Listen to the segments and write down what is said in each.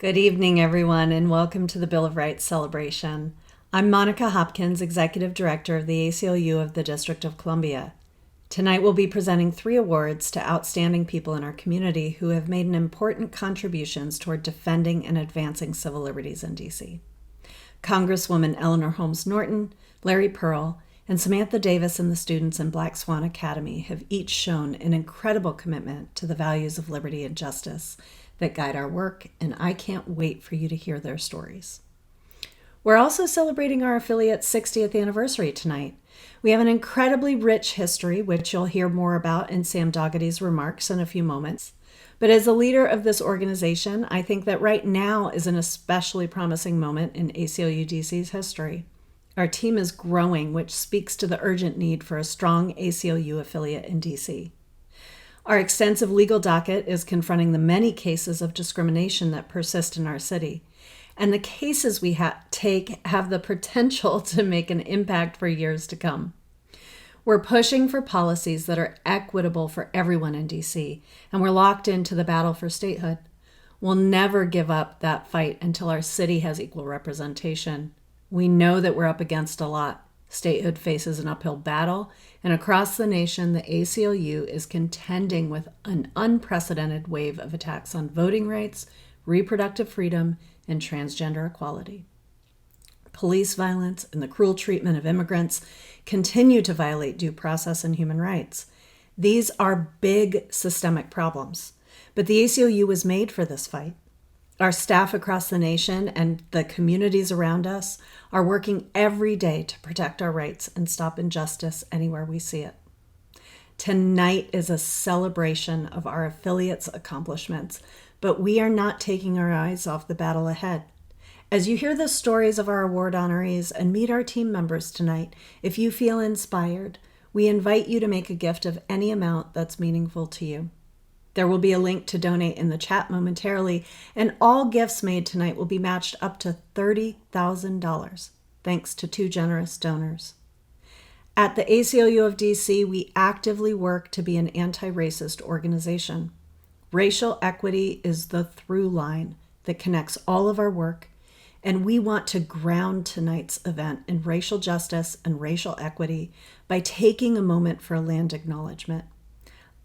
Good evening, everyone, and welcome to the Bill of Rights celebration. I'm Monica Hopkins, Executive Director of the ACLU of the District of Columbia. Tonight we'll be presenting 3 awards to outstanding people in our community who have made an important contributions toward defending and advancing civil liberties in D.C. Congresswoman Eleanor Holmes Norton, Larry Pearl, and Samantha Davis and the students in Black Swan Academy have each shown an incredible commitment to the values of liberty and justice that guide our work, and I can't wait for you to hear their stories. We're also celebrating our affiliate's 60th anniversary tonight. We have an incredibly rich history, which you'll hear more about in Sam Dougherty's remarks in a few moments. But as a leader of this organization, I think that right now is an especially promising moment in ACLU DC's history. Our team is growing, which speaks to the urgent need for a strong ACLU affiliate in DC. Our extensive legal docket is confronting the many cases of discrimination that persist in our city. And the cases we take have the potential to make an impact for years to come. We're pushing for policies that are equitable for everyone in DC, and we're locked into the battle for statehood. We'll never give up that fight until our city has equal representation. We know that we're up against a lot. Statehood faces an uphill battle, and across the nation, the ACLU is contending with an unprecedented wave of attacks on voting rights, reproductive freedom, and transgender equality. Police violence and the cruel treatment of immigrants continue to violate due process and human rights. These are big systemic problems, but the ACLU was made for this fight. Our staff across the nation and the communities around us are working every day to protect our rights and stop injustice anywhere we see it. Tonight is a celebration of our affiliates' accomplishments, but we are not taking our eyes off the battle ahead. As you hear the stories of our award honorees and meet our team members tonight, if you feel inspired, we invite you to make a gift of any amount that's meaningful to you. There will be a link to donate in the chat momentarily, and all gifts made tonight will be matched up to $30,000, thanks to 2 generous donors. At the ACLU of DC, we actively work to be an anti-racist organization. Racial equity is the through line that connects all of our work, and we want to ground tonight's event in racial justice and racial equity by taking a moment for a land acknowledgement.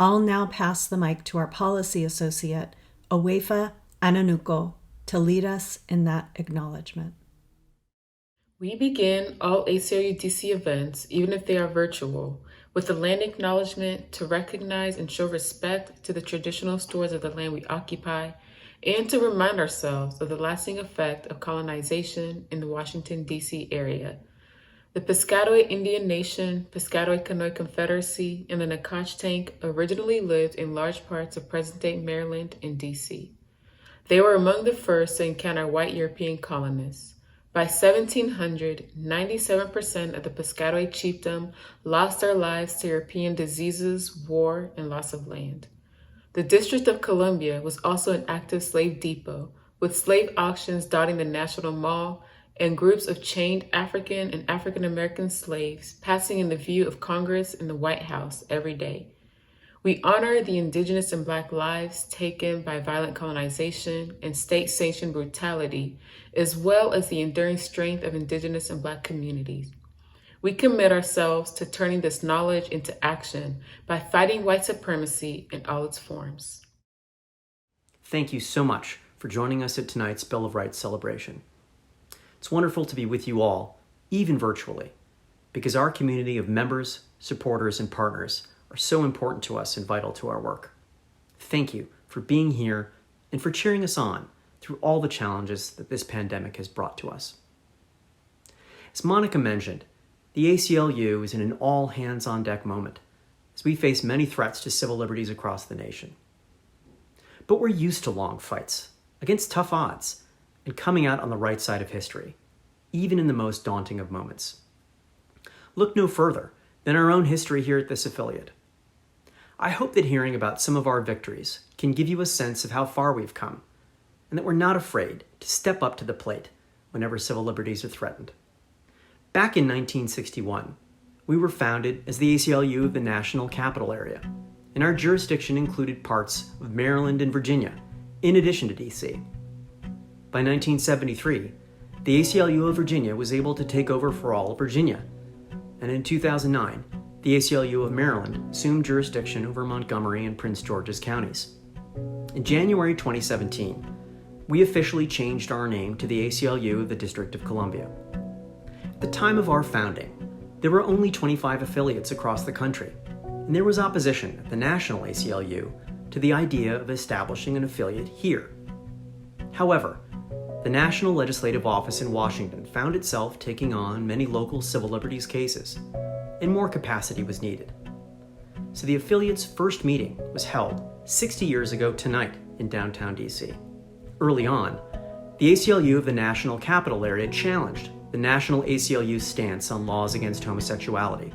I'll now pass the mic to our policy associate, Owefa Ananuko, to lead us in that acknowledgement. We begin all ACLU DC events, even if they are virtual, with a land acknowledgement to recognize and show respect to the traditional stewards of the land we occupy, and to remind ourselves of the lasting effect of colonization in the Washington, D.C. area. The Piscataway Indian Nation, Piscataway Conoy Confederacy, and the Nacotchtank originally lived in large parts of present-day Maryland and D.C. They were among the first to encounter white European colonists. By 1700, 97% of the Piscataway chiefdom lost their lives to European diseases, war, and loss of land. The District of Columbia was also an active slave depot, with slave auctions dotting the National Mall and groups of chained African and African American slaves passing in the view of Congress and the White House every day. We honor the Indigenous and Black lives taken by violent colonization and state-sanctioned brutality, as well as the enduring strength of Indigenous and Black communities. We commit ourselves to turning this knowledge into action by fighting white supremacy in all its forms. Thank you so much for joining us at tonight's Bill of Rights celebration. It's wonderful to be with you all, even virtually, because our community of members, supporters, and partners are so important to us and vital to our work. Thank you for being here and for cheering us on through all the challenges that this pandemic has brought to us. As Monica mentioned, the ACLU is in an all-hands-on-deck moment as we face many threats to civil liberties across the nation. But we're used to long fights against tough odds and coming out on the right side of history, even in the most daunting of moments. Look no further than our own history here at this affiliate. I hope that hearing about some of our victories can give you a sense of how far we've come, and that we're not afraid to step up to the plate whenever civil liberties are threatened. Back in 1961, we were founded as the ACLU of the National Capital Area, and our jurisdiction included parts of Maryland and Virginia, in addition to DC. By 1973, the ACLU of Virginia was able to take over for all of Virginia. And in 2009, the ACLU of Maryland assumed jurisdiction over Montgomery and Prince George's counties. In January 2017, we officially changed our name to the ACLU of the District of Columbia. At the time of our founding, there were only 25 affiliates across the country, and there was opposition at the national ACLU to the idea of establishing an affiliate here. However, the National Legislative Office in Washington found itself taking on many local civil liberties cases, and more capacity was needed. So the affiliate's first meeting was held 60 years ago tonight in downtown DC. Early on, the ACLU of the National Capital Area challenged the National ACLU's stance on laws against homosexuality.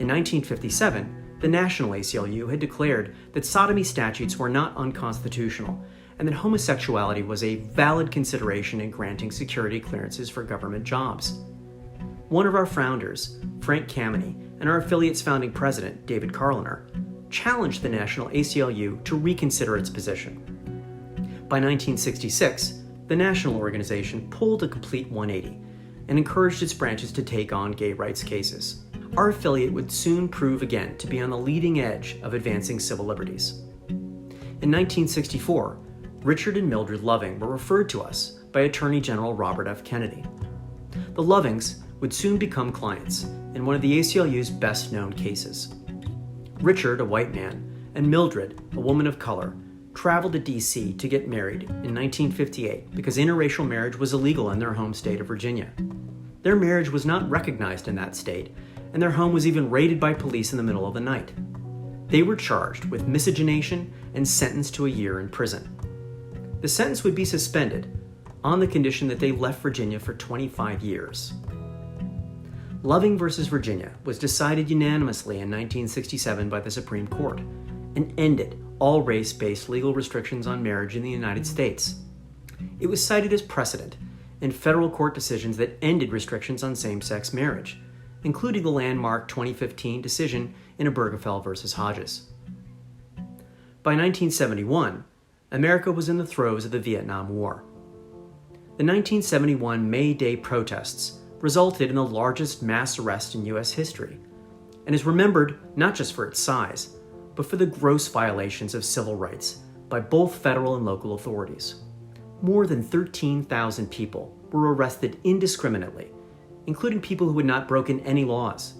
In 1957, the National ACLU had declared that sodomy statutes were not unconstitutional and that homosexuality was a valid consideration in granting security clearances for government jobs. One of our founders, Frank Kameny, and our affiliate's founding president, David Carliner, challenged the National ACLU to reconsider its position. By 1966, the national organization pulled a complete 180 and encouraged its branches to take on gay rights cases. Our affiliate would soon prove again to be on the leading edge of advancing civil liberties. In 1964, Richard and Mildred Loving were referred to us by Attorney General Robert F. Kennedy. The Lovings would soon become clients in one of the ACLU's best-known cases. Richard, a white man, and Mildred, a woman of color, traveled to D.C. to get married in 1958 because interracial marriage was illegal in their home state of Virginia. Their marriage was not recognized in that state, and their home was even raided by police in the middle of the night. They were charged with miscegenation and sentenced to a year in prison. The sentence would be suspended on the condition that they left Virginia for 25 years. Loving versus Virginia was decided unanimously in 1967 by the Supreme Court and ended all race-based legal restrictions on marriage in the United States. It was cited as precedent in federal court decisions that ended restrictions on same-sex marriage, including the landmark 2015 decision in Obergefell versus Hodges. By 1971, America was in the throes of the Vietnam War. The 1971 May Day protests resulted in the largest mass arrest in U.S. history, and is remembered not just for its size, but for the gross violations of civil rights by both federal and local authorities. More than 13,000 people were arrested indiscriminately, including people who had not broken any laws.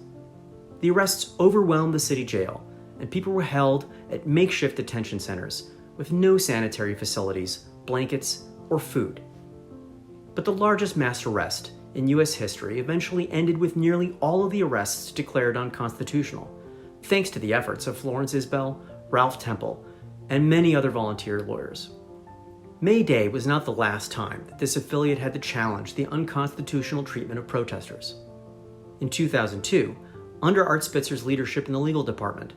The arrests overwhelmed the city jail, and people were held at makeshift detention centers with no sanitary facilities, blankets, or food. But the largest mass arrest in U.S. history eventually ended with nearly all of the arrests declared unconstitutional, thanks to the efforts of Florence Isbell, Ralph Temple, and many other volunteer lawyers. May Day was not the last time that this affiliate had to challenge the unconstitutional treatment of protesters. In 2002, under Art Spitzer's leadership in the legal department,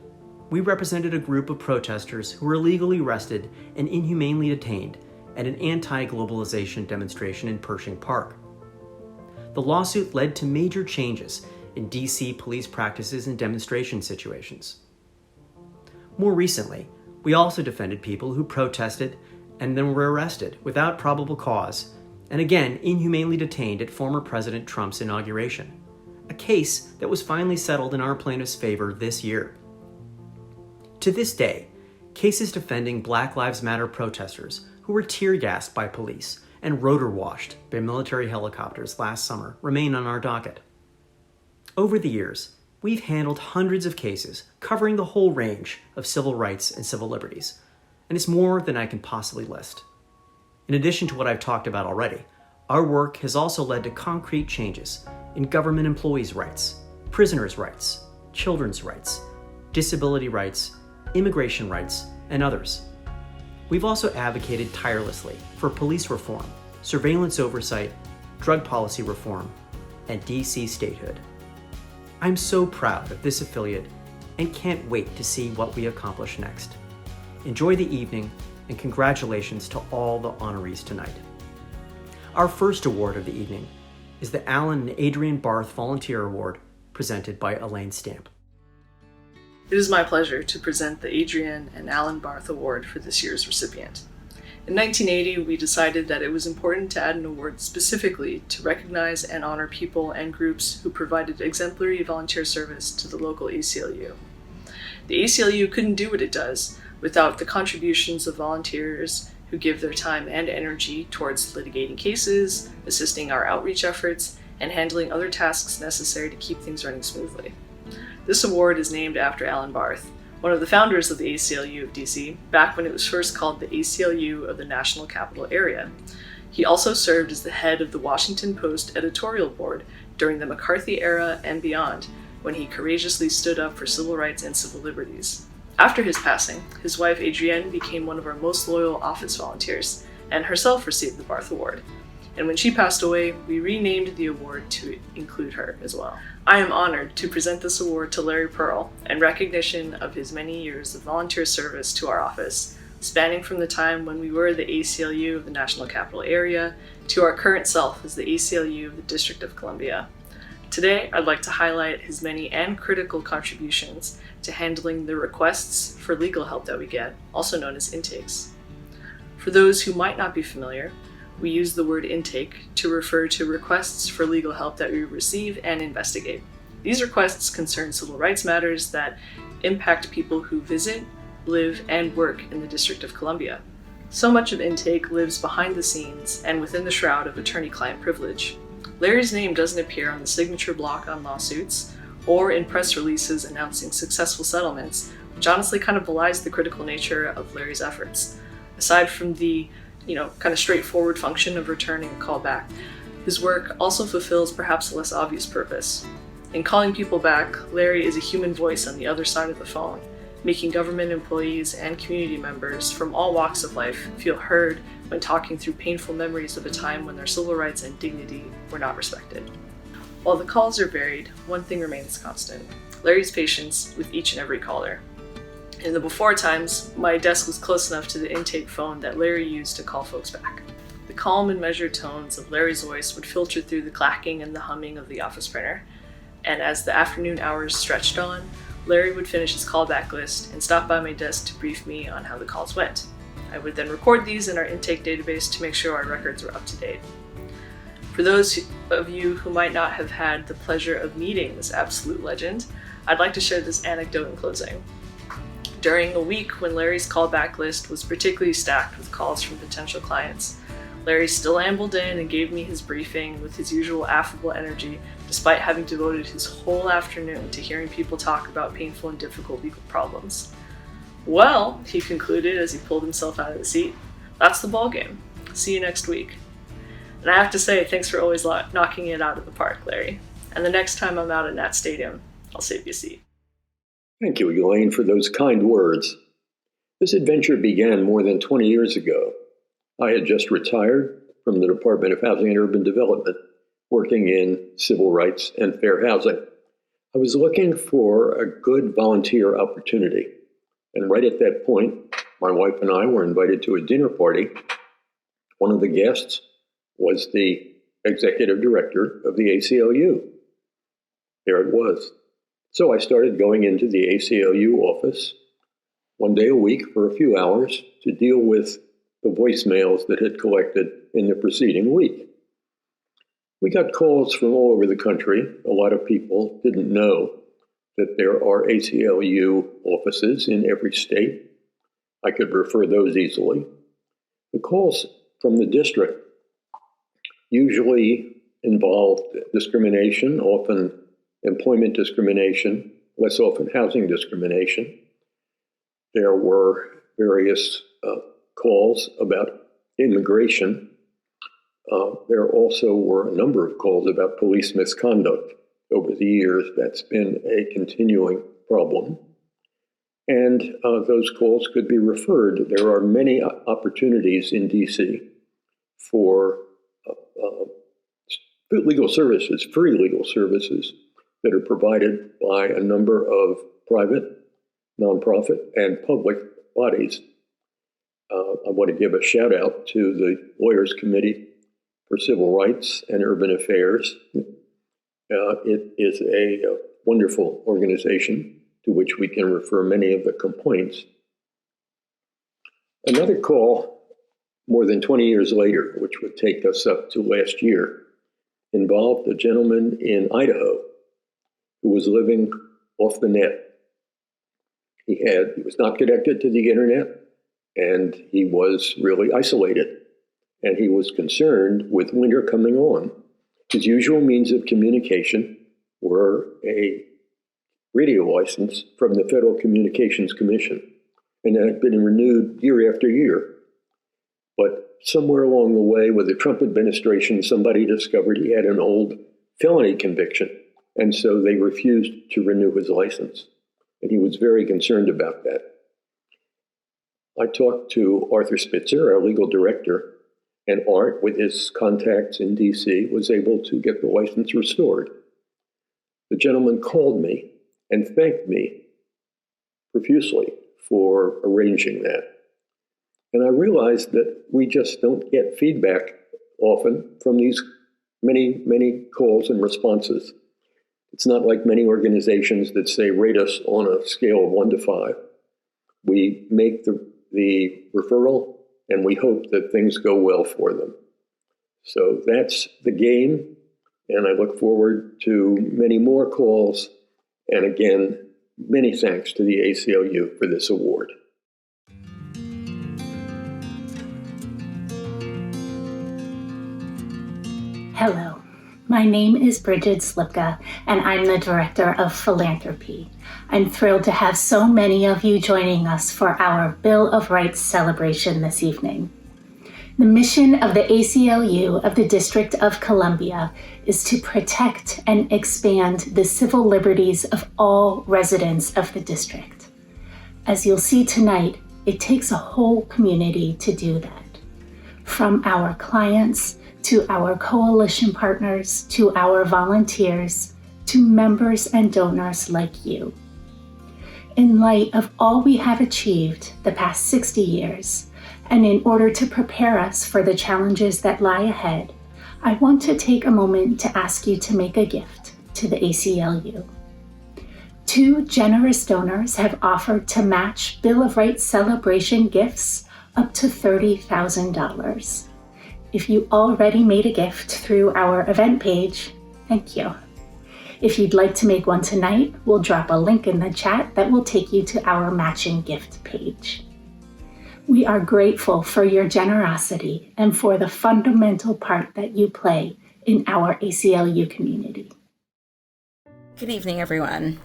we represented a group of protesters who were illegally arrested and inhumanely detained at an anti-globalization demonstration in Pershing Park. The lawsuit led to major changes in D.C. police practices and demonstration situations. More recently, we also defended people who protested and then were arrested without probable cause, and again inhumanely detained at former President Trump's inauguration, a case that was finally settled in our plaintiff's favor this year. To this day, cases defending Black Lives Matter protesters who were tear-gassed by police and rotor-washed by military helicopters last summer remain on our docket. Over the years, we've handled hundreds of cases covering the whole range of civil rights and civil liberties, and it's more than I can possibly list. In addition to what I've talked about already, our work has also led to concrete changes in government employees' rights, prisoners' rights, children's rights, disability rights, immigration rights, and others. We've also advocated tirelessly for police reform, surveillance oversight, drug policy reform, and DC statehood. I'm so proud of this affiliate and can't wait to see what we accomplish next. Enjoy the evening, and congratulations to all the honorees tonight. Our first award of the evening is the Alan and Adrian Barth Volunteer Award, presented by Elaine Stamp. It is my pleasure to present the Adrian and Alan Barth Award for this year's recipient. In 1980, we decided that it was important to add an award specifically to recognize and honor people and groups who provided exemplary volunteer service to the local ACLU. The ACLU couldn't do what it does without the contributions of volunteers who give their time and energy towards litigating cases, assisting our outreach efforts, and handling other tasks necessary to keep things running smoothly. This award is named after Alan Barth, one of the founders of the ACLU of DC, back when it was first called the ACLU of the National Capital Area. He also served as the head of the Washington Post editorial board during the McCarthy era and beyond, when he courageously stood up for civil rights and civil liberties. After his passing, his wife Adrian became one of our most loyal office volunteers, and herself received the Barth Award. And when she passed away, we renamed the award to include her as well. I am honored to present this award to Larry Pearl in recognition of his many years of volunteer service to our office, spanning from the time when we were the ACLU of the National Capital Area to our current self as the ACLU of the District of Columbia. Today, I'd like to highlight his many and critical contributions to handling the requests for legal help that we get, also known as intakes. For those who might not be familiar, we use the word intake to refer to requests for legal help that we receive and investigate. These requests concern civil rights matters that impact people who visit, live, and work in the District of Columbia. So much of intake lives behind the scenes and within the shroud of attorney-client privilege. Larry's name doesn't appear on the signature block on lawsuits or in press releases announcing successful settlements, which honestly kind of belies the critical nature of Larry's efforts. Aside from the kind of straightforward function of returning a call back, his work also fulfills perhaps a less obvious purpose. In calling people back, Larry is a human voice on the other side of the phone, making government employees and community members from all walks of life feel heard when talking through painful memories of a time when their civil rights and dignity were not respected. While the calls are varied, one thing remains constant: Larry's patience with each and every caller. In the before times, my desk was close enough to the intake phone that Larry used to call folks back. The calm and measured tones of Larry's voice would filter through the clacking and the humming of the office printer, and as the afternoon hours stretched on, Larry would finish his callback list and stop by my desk to brief me on how the calls went. I would then record these in our intake database to make sure our records were up to date. For those of you who might not have had the pleasure of meeting this absolute legend, I'd like to share this anecdote in closing. During a week when Larry's callback list was particularly stacked with calls from potential clients, Larry still ambled in and gave me his briefing with his usual affable energy, despite having devoted his whole afternoon to hearing people talk about painful and difficult legal problems. Well, he concluded as he pulled himself out of the seat, that's the ballgame. See you next week. And I have to say, thanks for always knocking it out of the park, Larry. And the next time I'm out at Nat Stadium, I'll save you a seat. Thank you, Elaine, for those kind words. This adventure began more than 20 years ago. I had just retired from the Department of Housing and Urban Development, working in civil rights and fair housing. I was looking for a good volunteer opportunity. And right at that point, my wife and I were invited to a dinner party. One of the guests was the executive director of the ACLU. There it was. So I started going into the ACLU office one day a week for a few hours to deal with the voicemails that had collected in the preceding week. We got calls from all over the country. A lot of people didn't know that there are ACLU offices in every state. I could refer those easily. The calls from the district usually involved discrimination, often employment discrimination, less often housing discrimination. There were various calls about immigration. There also were a number of calls about police misconduct. Over the years, that's been a continuing problem. And those calls could be referred. There are many opportunities in DC for legal services, free legal services, that are provided by a number of private, nonprofit, and public bodies. I want to give a shout out to the Lawyers Committee for Civil Rights and Urban Affairs. It is a wonderful organization to which we can refer many of the complaints. Another call more than 20 years later, which would take us up to last year, involved a gentleman in Idaho who was living off the net. He was not connected to the internet, and he was really isolated. And he was concerned with winter coming on. His usual means of communication were a radio license from the Federal Communications Commission, and that had been renewed year after year. But somewhere along the way, with the Trump administration, somebody discovered he had an old felony conviction, and so they refused to renew his license. And he was very concerned about that. I talked to Arthur Spitzer, our legal director, and Art, with his contacts in DC, was able to get the license restored. The gentleman called me and thanked me profusely for arranging that. And I realized that we just don't get feedback often from these many, many calls and responses. It's not like many organizations that say, rate us on a scale of 1 to 5. We make the referral, and we hope that things go well for them. So that's the game, and I look forward to many more calls. And again, many thanks to the ACLU for this award. Hello, my name is Bridget Slipka, and I'm the Director of Philanthropy. I'm thrilled to have so many of you joining us for our Bill of Rights celebration this evening. The mission of the ACLU of the District of Columbia is to protect and expand the civil liberties of all residents of the district. As you'll see tonight, it takes a whole community to do that. From our clients, to our coalition partners, to our volunteers, to members and donors like you. In light of all we have achieved the past 60 years, and in order to prepare us for the challenges that lie ahead, I want to take a moment to ask you to make a gift to the ACLU. 2 generous donors have offered to match Bill of Rights celebration gifts up to $30,000. If you already made a gift through our event page, thank you. If you'd like to make one tonight, we'll drop a link in the chat that will take you to our matching gift page. We are grateful for your generosity and for the fundamental part that you play in our ACLU community. Good evening, everyone.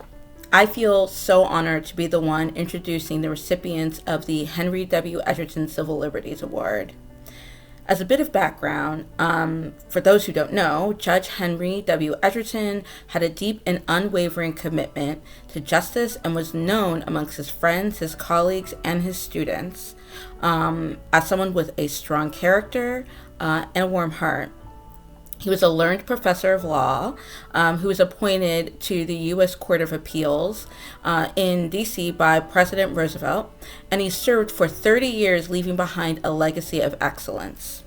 I feel so honored to be the one introducing the recipients of the Henry W. Edgerton Civil Liberties Award. As a bit of background, for those who don't know, Judge Henry W. Edgerton had a deep and unwavering commitment to justice and was known amongst his friends, his colleagues, and his students as someone with a strong character and a warm heart. He was a learned professor of law who was appointed to the U.S. Court of Appeals in D.C. by President Roosevelt, and he served for 30 years, leaving behind a legacy of excellence.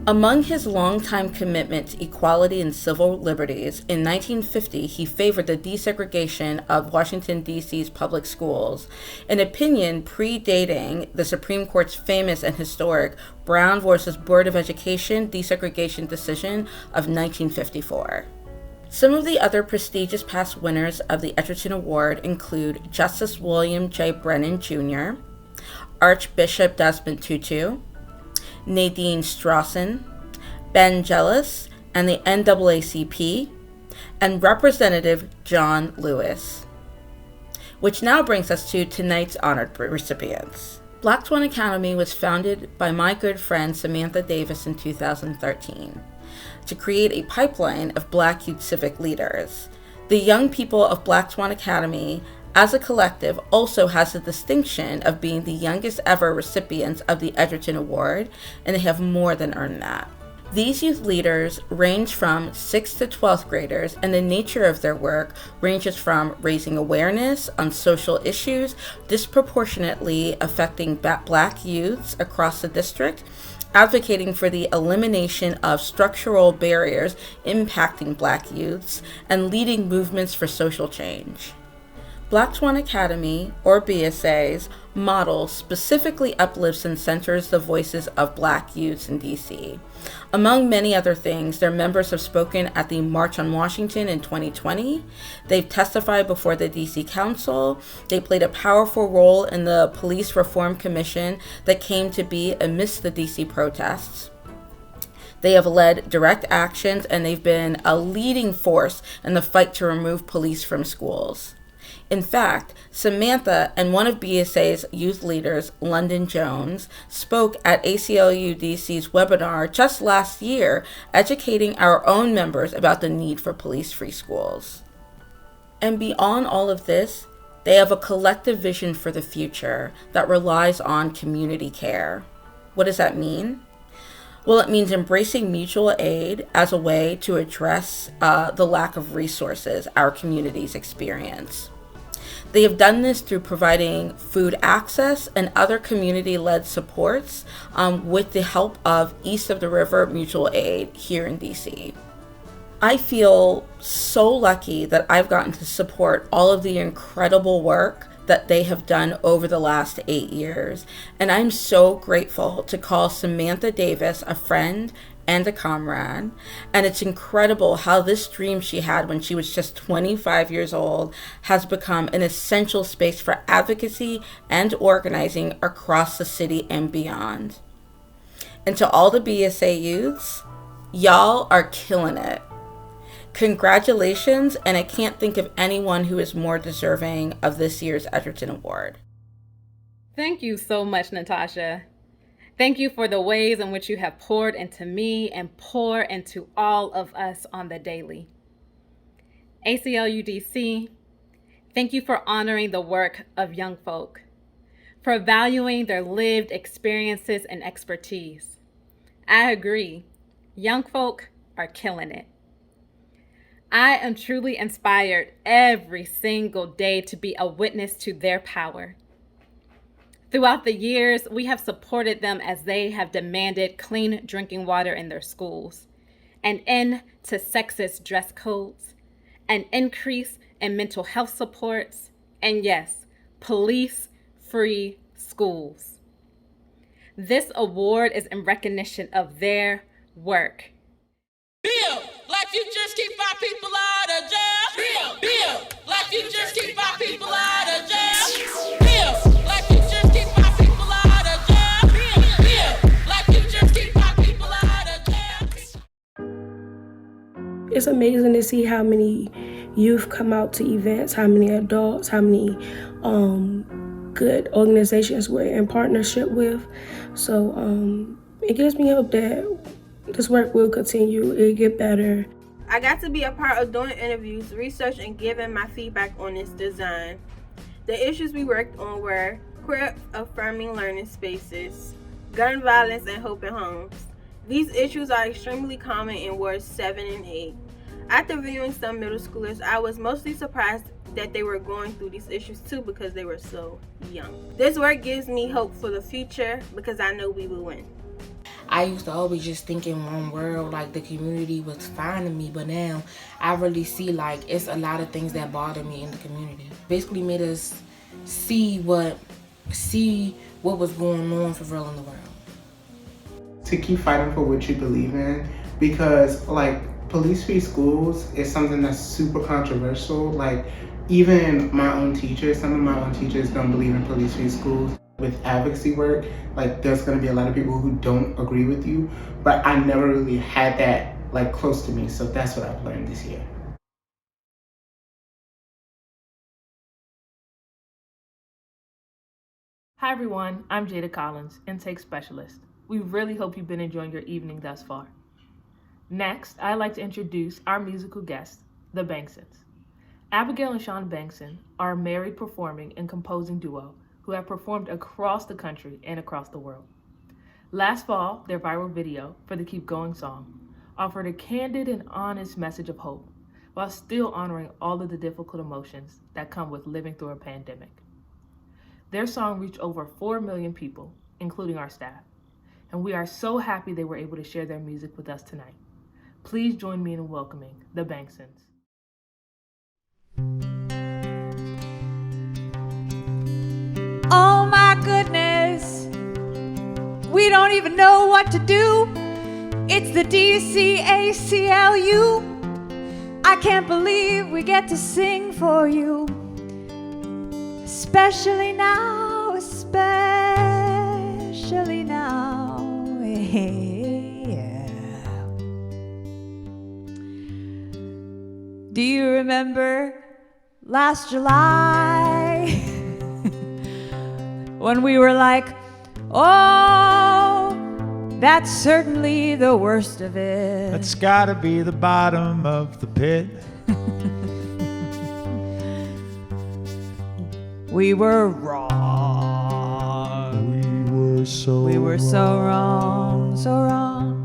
Among his longtime commitment to equality and civil liberties, in 1950, he favored the desegregation of Washington, D.C.'s public schools, an opinion predating the Supreme Court's famous and historic Brown v. Board of Education desegregation decision of 1954. Some of the other prestigious past winners of the Edgerton Award include Justice William J. Brennan, Jr., Archbishop Desmond Tutu, Nadine Strawson, Ben Jealous, and the NAACP, and Representative John Lewis. Which now brings us to tonight's honored recipients. Black Swan Academy was founded by my good friend Samantha Davis in 2013 to create a pipeline of Black youth civic leaders. The young people of Black Swan Academy as a collective also has the distinction of being the youngest ever recipients of the Edgerton Award, and they have more than earned that. These youth leaders range from 6th to 12th graders, and the nature of their work ranges from raising awareness on social issues disproportionately affecting Black youths across the district, advocating for the elimination of structural barriers impacting Black youths, and leading movements for social change. Black Swan Academy, or BSA's, model specifically uplifts and centers the voices of Black youths in DC. Among many other things, their members have spoken at the March on Washington in 2020. They've testified before the DC Council. They played a powerful role in the Police Reform Commission that came to be amidst the DC protests. They have led direct actions, and they've been a leading force in the fight to remove police from schools. In fact, Samantha and one of BSA's youth leaders, London Jones, spoke at ACLU DC's webinar just last year, educating our own members about the need for police-free schools. And beyond all of this, they have a collective vision for the future that relies on community care. What does that mean? Well, it means embracing mutual aid as a way to address the lack of resources our communities experience. They have done this through providing food access and other community-led supports with the help of East of the River Mutual Aid here in DC. I feel so lucky that I've gotten to support all of the incredible work that they have done over the last 8 years, and I'm so grateful to call Samantha Davis a friend and a comrade. And it's incredible how this dream she had when she was just 25 years old has become an essential space for advocacy and organizing across the city and beyond. And to all the BSA youths, y'all are killing it. Congratulations, and I can't think of anyone who is more deserving of this year's Edgerton Award. Thank you so much, Natasha. Thank you for the ways in which you have poured into me and pour into all of us on the daily. ACLU DC, thank you for honoring the work of young folk, for valuing their lived experiences and expertise. I agree, young folk are killing it. I am truly inspired every single day to be a witness to their power. Throughout the years, we have supported them as they have demanded clean drinking water in their schools, an end to sexist dress codes, an increase in mental health supports, and yes, police-free schools. This award is in recognition of their work. Bill, Black futures keep our people out of jail. Bill, Black futures keep our people out of jail. Bill, Black futures keep our people out of jail. Bill, Black futures keep our people out of jail. It's amazing to see how many youth come out to events, how many adults, how many good organizations we're in partnership with. So it gives me hope that this work will continue, it'll get better. I got to be a part of doing interviews, research, and giving my feedback on this design. The issues we worked on were queer affirming learning spaces, gun violence, and hope in homes. These issues are extremely common in wards 7 and 8. After viewing some middle schoolers, I was mostly surprised that they were going through these issues too because they were so young. This work gives me hope for the future because I know we will win. I used to always just think in one world, like the community was fine to me, but now I really see like it's a lot of things that bother me in the community. Basically made us see what was going on for real in the world. To keep fighting for what you believe in, because like police-free schools is something that's super controversial. Like even my own teachers, some of my own teachers don't believe in police-free schools. With advocacy work, like there's gonna be a lot of people who don't agree with you, but I never really had that like close to me, so that's what I've learned this year. Hi everyone, I'm Jada Collins, Intake Specialist. We really hope you've been enjoying your evening thus far. Next, I'd like to introduce our musical guests, the Banksons. Abigail and Sean Bankson are a married performing and composing duo who have performed across the country and across the world. Last fall, their viral video for the Keep Going song offered a candid and honest message of hope while still honoring all of the difficult emotions that come with living through a pandemic. Their song reached over 4 million people, including our staff, and we are so happy they were able to share their music with us tonight. Please join me in welcoming the Banksons. we don't even know what to do. It's the DCACLU. I can't believe we get to sing for you. Especially now, especially now. Yeah. Do you remember last July when we were like, oh, that's certainly the worst of it. That's gotta be the bottom of the pit. We were wrong. We were so wrong, so wrong.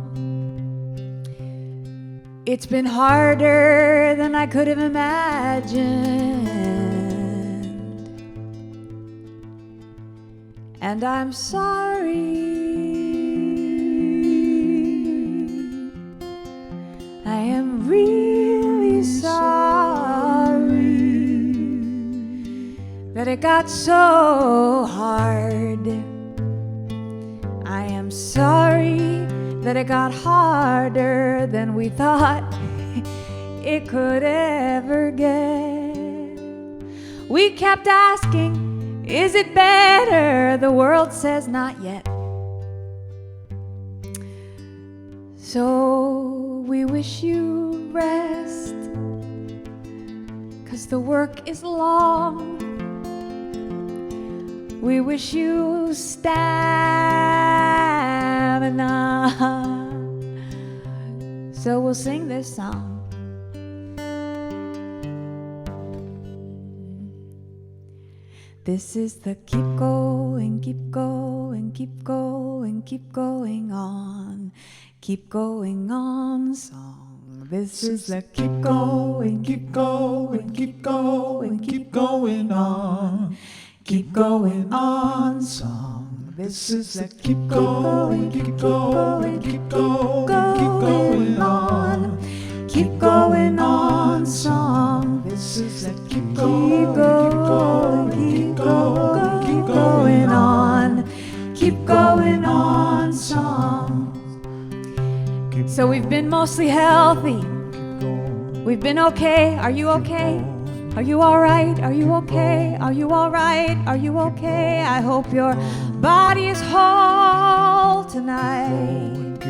It's been harder than I could have imagined. And I'm sorry. I am really sorry that it got so hard. I am sorry that it got harder than we thought it could ever get. We kept asking, is it better? The world says not yet. So we wish you rest, 'cause the work is long. We wish you stamina. So we'll sing this song. This is the keep going, keep going, keep going, keep going on. Keep going on song. This is the keep going, keep going, keep going, keep going on. Keep going on song. This is the keep going, keep going, keep going, keep going on. Keep going on song. This is the keep going, keep going, keep going on. Keep going on song. So we've been mostly healthy. We've been okay. Are you okay? Are you all right? Are you okay? Are you all right? Are you okay? I hope your body is whole tonight.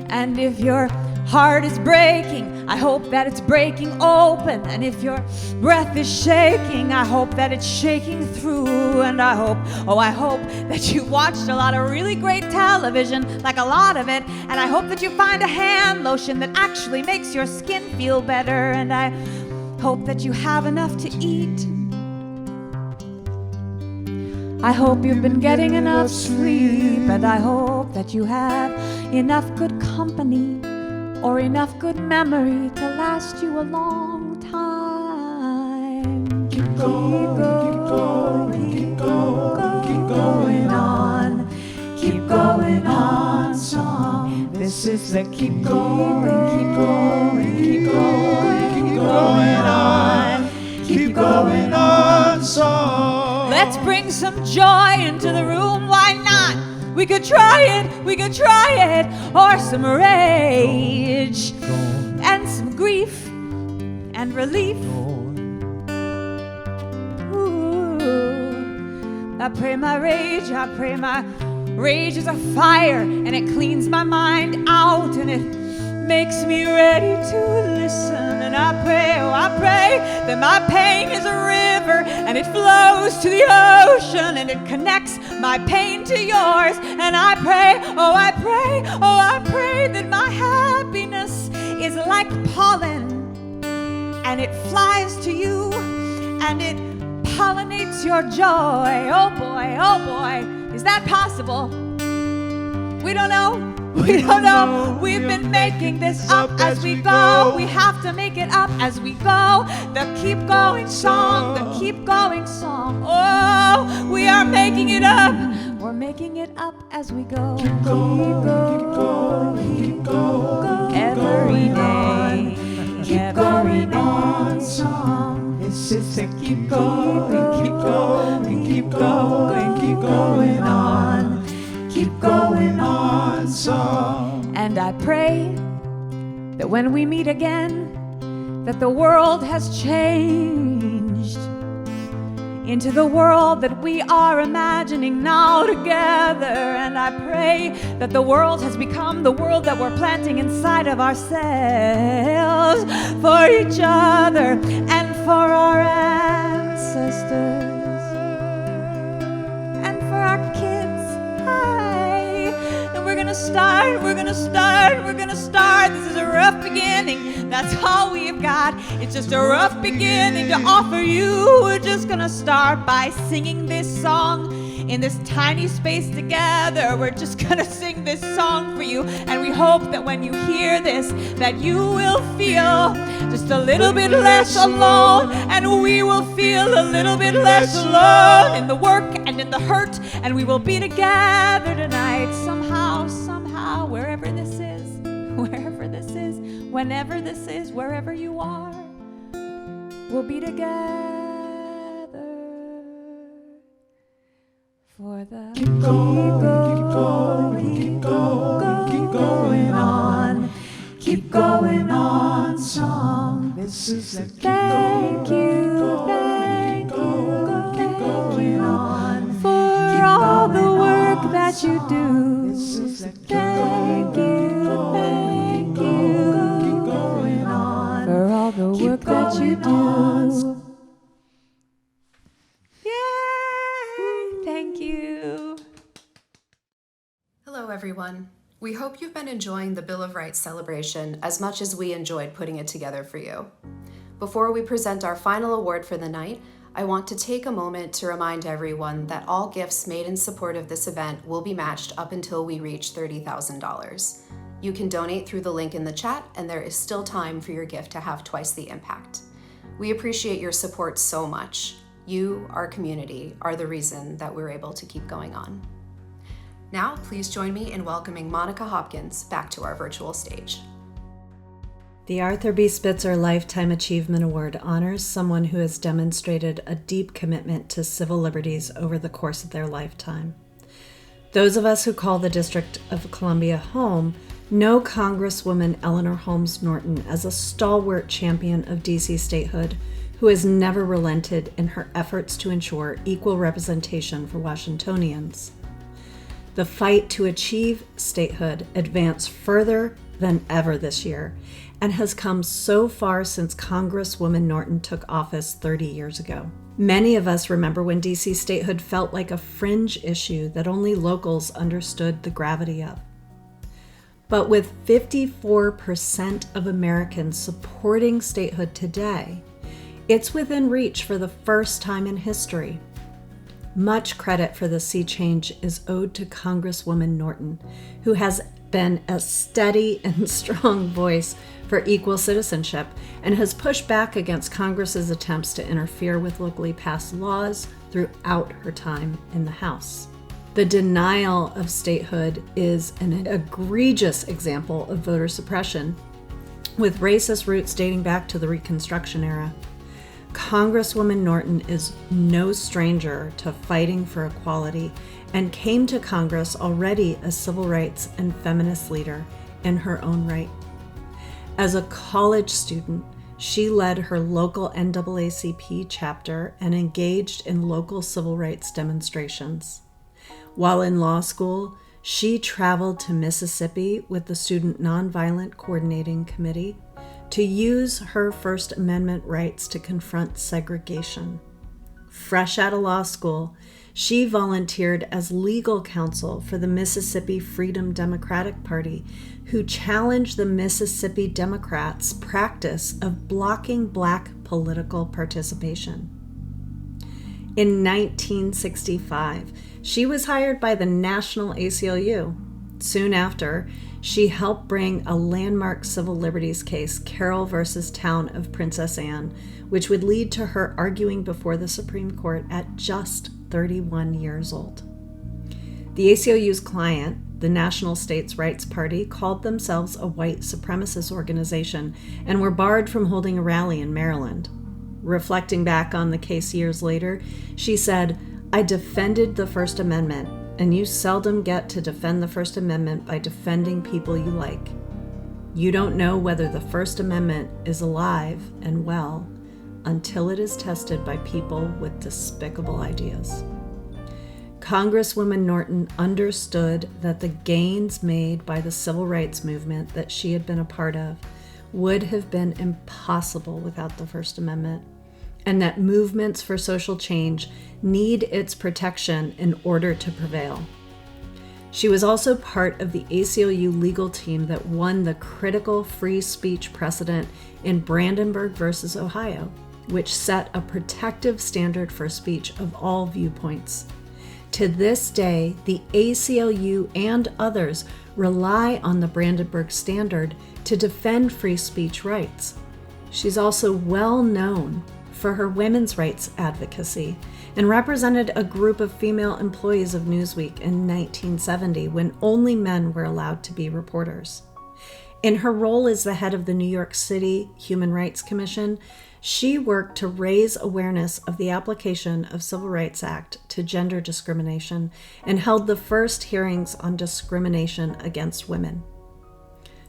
And if your heart is breaking, I hope that it's breaking open. And if your breath is shaking, I hope that it's shaking through. And I hope that you watched a lot of really great television, like a lot of it. And I hope that you find a hand lotion that actually makes your skin feel better. And I hope that you have enough to eat. I hope you've been getting enough sleep. And I hope that you have enough good company or enough good memory to last you a long time. Keep going, keep going, keep going, keep going on. Keep going on song. This is the keep going, keep going, keep going, keep going on. Keep going on song. Let's bring some joy into the room, why not? We could try it, or some rage, and some grief, and relief. Ooh. I pray my rage is a fire, and it cleans my mind out, and it makes me ready to listen. And I pray that my pain is a river, and it flows to the ocean, and it connects my pain to yours. And I pray that my happiness is like pollen, and it flies to you, and it pollinates your joy. Oh boy, is that possible? We don't know. We've been making this up as we go. We have to make it up as we go. The keep going song. Oh, we are making it up. We're making it up as we go. Keep going. Every day. Keep going on song. This is the keep going on. keep going on song. And I pray that when we meet again, that the world has changed into the world that we are imagining now together. And I pray that the world has become the world that we're planting inside of ourselves for each other and for our ancestors and for our kids. And we're gonna start. This is a rough beginning. That's all we've got. It's just a rough beginning to offer you. We're just gonna start by singing this song in this tiny space together. We're just gonna sing this song for you, and we hope that when you hear this, that you will feel just a little bit less alone, and we will feel a little bit less alone in the work and in the hurt, and we will be together tonight somehow, wherever this is, whenever this is, wherever you are, we'll be together for the keep going on song. This is a thank you going on for all the work that you do. This is a thank you going on for all the work that you do. Yay! Thank you. Hello, everyone. We hope you've been enjoying the Bill of Rights celebration as much as we enjoyed putting it together for you. Before we present our final award for the night, I want to take a moment to remind everyone that all gifts made in support of this event will be matched up until we reach $30,000. You can donate through the link in the chat, and there is still time for your gift to have twice the impact. We appreciate your support so much. You, our community, are the reason that we're able to keep going on. Now, please join me in welcoming Monica Hopkins back to our virtual stage. The Arthur B. Spitzer Lifetime Achievement Award honors someone who has demonstrated a deep commitment to civil liberties over the course of their lifetime. Those of us who call the District of Columbia home know Congresswoman Eleanor Holmes Norton as a stalwart champion of D.C. statehood who has never relented in her efforts to ensure equal representation for Washingtonians. The fight to achieve statehood advanced further than ever this year and has come so far since Congresswoman Norton took office 30 years ago. Many of us remember when D.C. statehood felt like a fringe issue that only locals understood the gravity of. But with 54% of Americans supporting statehood today, it's within reach for the first time in history. Much credit for the sea change is owed to Congresswoman Norton, who has been a steady and strong voice for equal citizenship and has pushed back against Congress's attempts to interfere with locally passed laws throughout her time in the House. The denial of statehood is an egregious example of voter suppression, with racist roots dating back to the Reconstruction era. Congresswoman Norton is no stranger to fighting for equality and came to Congress already a civil rights and feminist leader in her own right. As a college student, she led her local NAACP chapter and engaged in local civil rights demonstrations. While in law school, she traveled to Mississippi with the Student Nonviolent Coordinating Committee to use her First Amendment rights to confront segregation. Fresh out of law school, she volunteered as legal counsel for the Mississippi Freedom Democratic Party, who challenged the Mississippi Democrats' practice of blocking Black political participation. In 1965, she was hired by the National ACLU. Soon after, she helped bring a landmark civil liberties case, Carroll versus Town of Princess Anne, which would lead to her arguing before the Supreme Court at just 31 years old. The ACLU's client, the National States' Rights Party, called themselves a white supremacist organization and were barred from holding a rally in Maryland. Reflecting back on the case years later, she said, "I defended the First Amendment and you seldom get to defend the First Amendment by defending people you like. You don't know whether the First Amendment is alive and well until it is tested by people with despicable ideas. Congresswoman Norton understood that the gains made by the civil rights movement that she had been a part of would have been impossible without the First Amendment, and that movements for social change need its protection in order to prevail. She was also part of the ACLU legal team that won the critical free speech precedent in Brandenburg versus Ohio, which set a protective standard for speech of all viewpoints. To this day, the ACLU and others rely on the Brandenburg Standard to defend free speech rights. She's also well known for her women's rights advocacy and represented a group of female employees of Newsweek in 1970 when only men were allowed to be reporters. In her role as the head of the New York City Human Rights Commission, she worked to raise awareness of the application of Civil Rights Act to gender discrimination and held the first hearings on discrimination against women.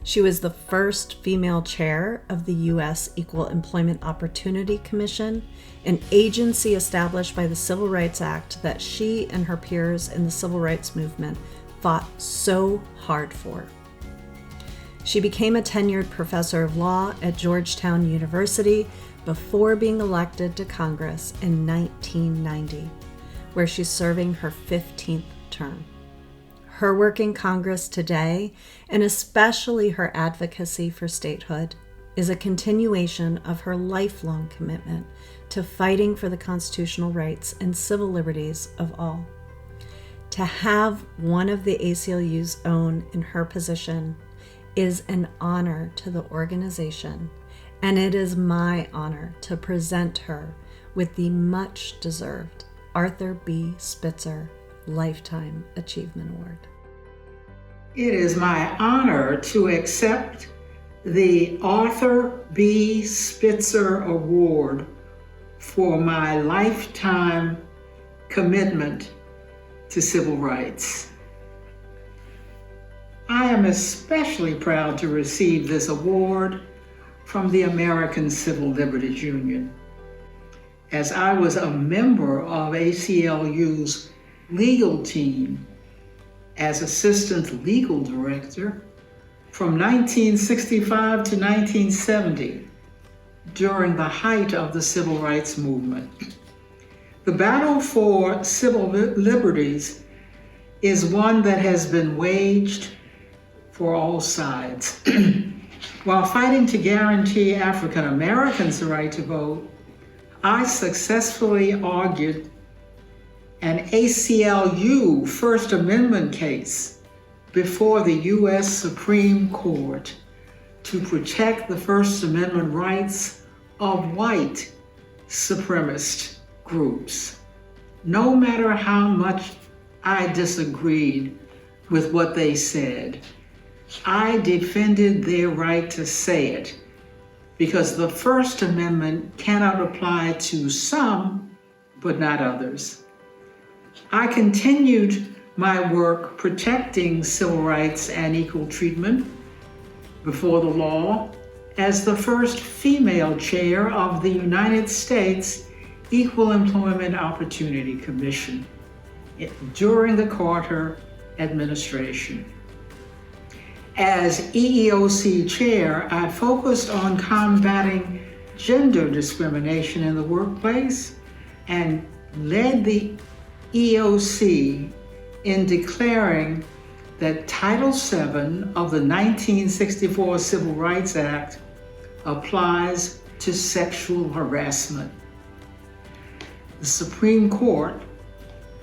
She was the first female chair of the U.S. Equal Employment Opportunity Commission, an agency established by the Civil Rights Act that she and her peers in the civil rights movement fought so hard for. She became a tenured professor of law at Georgetown University before being elected to Congress in 1990, where she's serving her 15th term. Her work in Congress today, and especially her advocacy for statehood, is a continuation of her lifelong commitment to fighting for the constitutional rights and civil liberties of all. To have one of the ACLU's own in her position is an honor to the organization, and it is my honor to present her with the much-deserved Arthur B. Spitzer Lifetime Achievement Award. It is my honor to accept the Arthur B. Spitzer Award for my lifetime commitment to civil rights. I am especially proud to receive this award from the American Civil Liberties Union, as I was a member of ACLU's legal team as assistant legal director from 1965 to 1970 during the height of the civil rights movement. The battle for civil liberties is one that has been waged for all sides. While fighting to guarantee African Americans the right to vote, I successfully argued an ACLU First Amendment case before the U.S. Supreme Court to protect the First Amendment rights of white supremacist groups. No matter how much I disagreed with what they said, I defended their right to say it, because the First Amendment cannot apply to some, but not others. I continued my work protecting civil rights and equal treatment before the law as the first female chair of the United States Equal Employment Opportunity Commission during the Carter administration. As EEOC chair, I focused on combating gender discrimination in the workplace and led the EEOC in declaring that Title VII of the 1964 Civil Rights Act applies to sexual harassment. The Supreme Court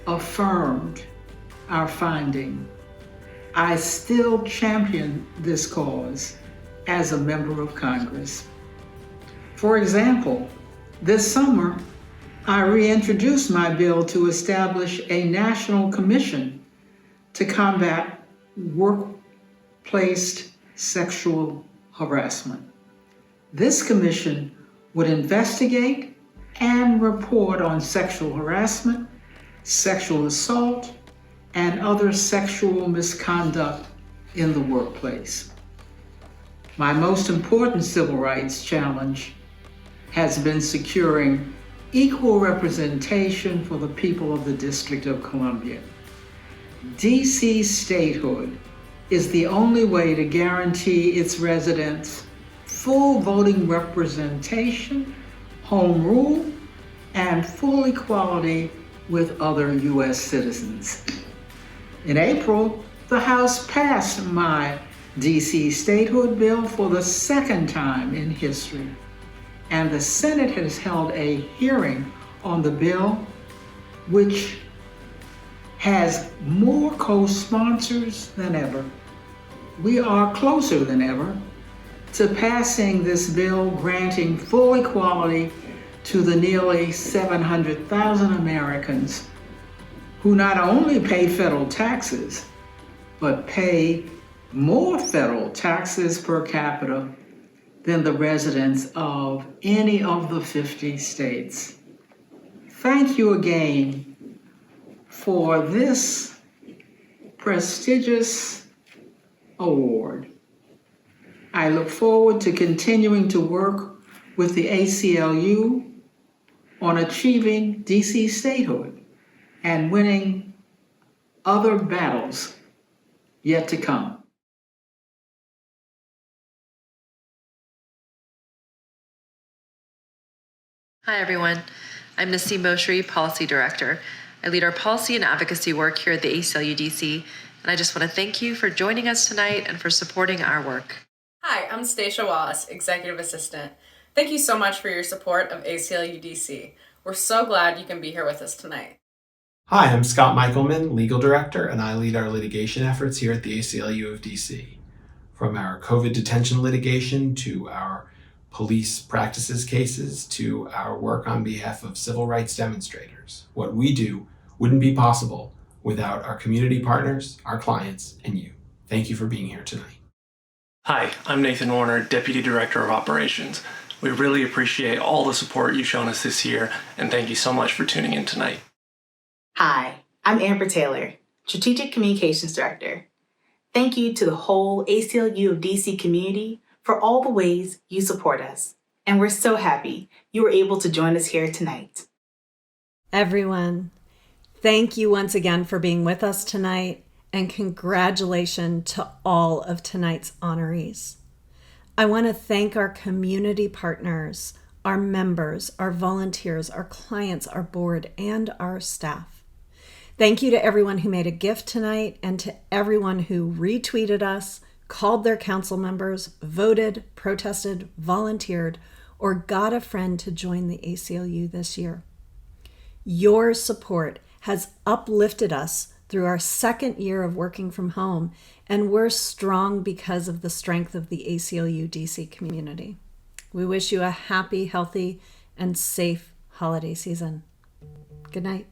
affirmed our finding. I still champion this cause as a member of Congress. For example, this summer, I reintroduced my bill to establish a national commission to combat workplace sexual harassment. This commission would investigate and report on sexual harassment, sexual assault, and other sexual misconduct in the workplace. My most important civil rights challenge has been securing equal representation for the people of the District of Columbia. DC statehood is the only way to guarantee its residents full voting representation, home rule, and full equality with other U.S. citizens. In April, the House passed my DC statehood bill for the second time in history, and the Senate has held a hearing on the bill, which has more co-sponsors than ever. We are closer than ever to passing this bill granting full equality to the nearly 700,000 Americans who not only pay federal taxes, but pay more federal taxes per capita than the residents of any of the 50 states. Thank you again for this prestigious award. I look forward to continuing to work with the ACLU on achieving DC statehood and winning other battles yet to come. Hi everyone, I'm Nasi Moshery, Policy Director. I lead our policy and advocacy work here at the ACLU DC, and I just want to thank you for joining us tonight and for supporting our work. Hi, I'm Stacia Wallace, Executive Assistant. Thank you so much for your support of ACLU DC. We're so glad you can be here with us tonight. Hi, I'm Scott Michaelman, Legal Director, and I lead our litigation efforts here at the ACLU of DC. From our COVID detention litigation to our police practices cases to our work on behalf of civil rights demonstrators, what we do wouldn't be possible without our community partners, our clients, and you. Thank you for being here tonight. Hi, I'm Nathan Warner, Deputy Director of Operations. We really appreciate all the support you've shown us this year, and thank you so much for tuning in tonight. Hi, I'm Amber Taylor, Strategic Communications Director. Thank you to the whole ACLU of DC community for all the ways you support us. And we're so happy you were able to join us here tonight. Everyone, thank you once again for being with us tonight, and congratulations to all of tonight's honorees. I want to thank our community partners, our members, our volunteers, our clients, our board, and our staff. Thank you to everyone who made a gift tonight and to everyone who retweeted us, called their council members, voted, protested, volunteered, or got a friend to join the ACLU this year. Your support has uplifted us through our second year of working from home, and we're strong because of the strength of the ACLU DC community. We wish you a happy, healthy, and safe holiday season. Good night.